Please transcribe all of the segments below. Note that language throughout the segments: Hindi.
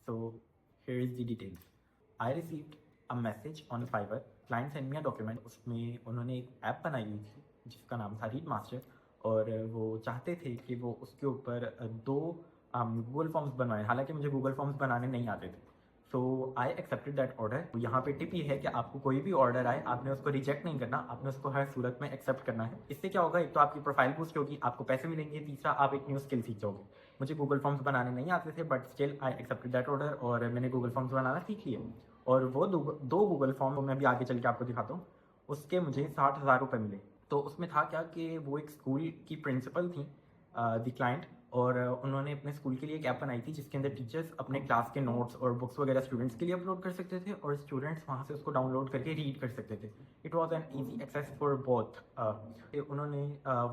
So here is the details. I received a message on Fiverr. Client sent me a document. उसमें उन्होंने एक ऐप बनाई हुई थी जिसका नाम था रीड मास्टर, और वो चाहते थे कि वो उसके ऊपर दो गूगल फॉर्म्स बनवाएं। हालांकि मुझे गूगल फॉर्म्स बनाने नहीं आते थे। सो आई एक्सेप्टेड दैट ऑर्डर। यहाँ पे टिप ये है कि आपको कोई भी ऑर्डर आए, आपने उसको रिजेक्ट नहीं करना, आपने उसको हर सूरत में एक्सेप्ट करना है। इससे क्या होगा, एक तो आपकी प्रोफाइल बूस्ट होगी, आपको पैसे मिलेंगे, तीसरा आप एक न्यू स्किल सीख जाओगे। मुझे गूगल फॉर्म्स बनाने नहीं आते थे, but still I accepted that order और मैंने गूगल फॉर्म्स बनाना सीख लिया। और वो दो गूगल फॉर्म मैं अभी आगे चल के आपको दिखाता हूँ, उसके मुझे 60,000 रुपये मिले। तो उसमें था क्या कि वो एक स्कूल की प्रिंसिपल थी, द क्लाइंट, और उन्होंने अपने स्कूल के लिए एक ऐप बनाई थी जिसके अंदर टीचर्स अपने क्लास के नोट्स और बुक्स वगैरह स्टूडेंट्स के लिए अपलोड कर सकते थे और स्टूडेंट्स वहाँ से उसको डाउनलोड करके रीड कर सकते थे। It was an easy access for both. उन्होंने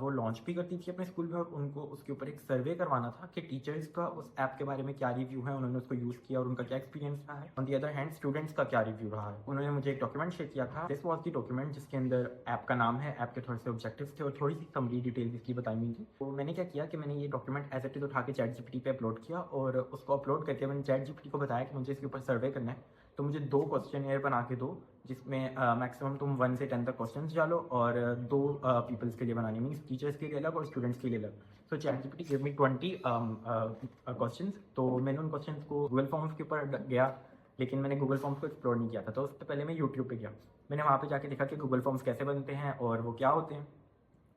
वो लॉन्च भी करती थी अपने स्कूल में, और उनको उसके ऊपर एक सर्वे करवाना था कि टीचर्स का उस ऐप के बारे में क्या रिव्यू है, उन्होंने उसको यूज़ किया और उनका क्या एक्सपीरियंस रहा है। On the other hand students का क्या रिव्यू रहा है। उन्होंने मुझे एक डॉक्यूमेंट शेयर किया था। दिस वॉज द डॉक्यूमेंट जिसके अंदर ऐप का नाम है, ऐप के थोड़े से ऑब्जेक्टिव्स थे और थोड़ी सी समरी डिटेल्स इसकी बताई हुई थी। तो मैंने क्या किया कि मैंने ये डॉक्यूमेंट एज इट इज उठा के ChatGPT पे अपलोड किया, और उसको अपलोड करके मैंने ChatGPT को बताया कि मुझे इसके ऊपर सर्वे करना है, तो मुझे 2 क्वेश्चन बना के दो जिसमें मैक्सिमम तुम 1 से 10 तक क्वेश्चन डालो, और 2 पीपल्स के लिए बनानी, मीन्स टीचर्स के लिए अलग और स्टूडेंट्स के लिए अलग। सो ChatGPT गिव मी 20 क्वेश्चन। तो मैंने उन क्वेश्चन को गूगल फॉर्म्स के ऊपर गया, लेकिन मैंने गूगल फॉर्म्स को एक्सप्लोर नहीं किया था। तो उससे पहले मैं यूट्यूब पे गया, मैंने वहाँ पे जाके देखा कि गूगल फॉर्म्स कैसे बनते हैं और वो क्या होते हैं।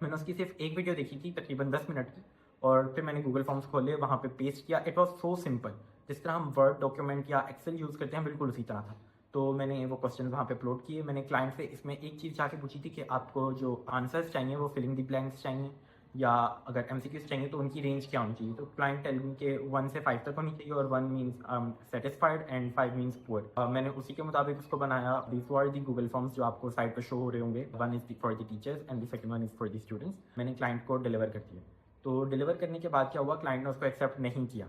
मैंने उसकी सिर्फ एक वीडियो देखी थी तकरीबन 10 मिनट की, और फिर मैंने गूगल फॉर्म्स खोले, वहाँ पे पेस्ट किया। इट वाज सो सिंपल, जिस तरह हम वर्ड डॉक्यूमेंट या एक्सेल यूज़ करते हैं बिल्कुल उसी तरह था। तो मैंने वो क्वेश्चन वहाँ पे अपलोड किए। मैंने क्लाइंट से इसमें एक चीज़ जाके पूछी थी कि आपको जो आंसर्स चाहिए वो फिलिंग द ब्लैंक्स चाहिए, या अगर MCQs चाहिए तो उनकी रेंज क्या होनी चाहिए। तो क्लाइंट टेल मी के 1 से 5 तक होनी चाहिए, और 1 means satisfied and 5 means poor. मैंने उसी के मुताबिक उसको बनाया। This were the Google forms जो आपको साइट पर शो हो रहे होंगे। 1 is for the teachers and the second 1 is for the students. मैंने क्लाइंट को डिलीवर कर दिया। तो डिलीवर करने के बाद क्या हुआ, क्लाइंट ने उसको एक्सेप्ट नहीं किया।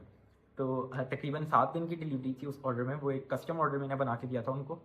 तो तकरीबन 7 दिन की डिलीवरी थी उस ऑर्डर में। वो एक कस्टम ऑर्डर मैंने बना के दिया था उनको,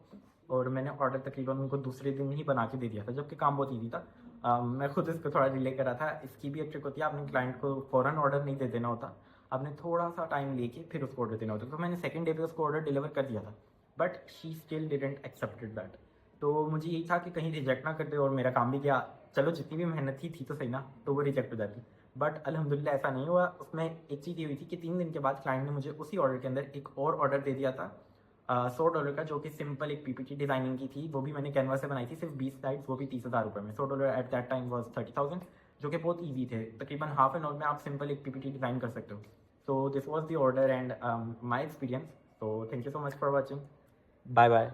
और मैंने ऑर्डर तकरीबन उनको दूसरे दिन ही बना के दे दिया था, जबकि काम बहुत ईजी था। मैं खुद इसको थोड़ा डिले करा था। इसकी भी एक ट्रिक होती है, आपने क्लाइंट को फ़ौरन ऑर्डर नहीं दे देना होता, आपने थोड़ा सा टाइम लेके फिर उसको ऑर्डर देना होता। तो मैंने सेकंड डे पे उसको ऑर्डर डिलीवर कर दिया था, but she still didn't accepted that. तो मुझे यही था कि कहीं रिजेक्ट ना कर दे, और मेरा काम भी गया। चलो जितनी भी मेहनत थी तो सही ना, तो वो रिजेक्ट हो जाती। बट अल्हम्दुलिल्लाह ऐसा नहीं हुआ। उसमें एक चीज़ ये हुई थी कि 3 दिन के बाद क्लाइंट ने मुझे उसी ऑर्डर के अंदर एक और ऑर्डर दे दिया था $100 का, जो कि सिंपल एक PPT डिज़ाइनिंग की थी। वो भी मैंने कैनवा से बनाई थी, सिर्फ 20 स्लाइड्स, वो भी 30,000 रुपये में। $100 एट दैट टाइम वॉज 30,000, जो कि बहुत ईजी थे। तकरीबन हाफ एन आवर में आप सिंपल एक PPT डिज़ाइन कर सकते हो। So this was the order and my experience. So thank you so much for watching. Bye bye.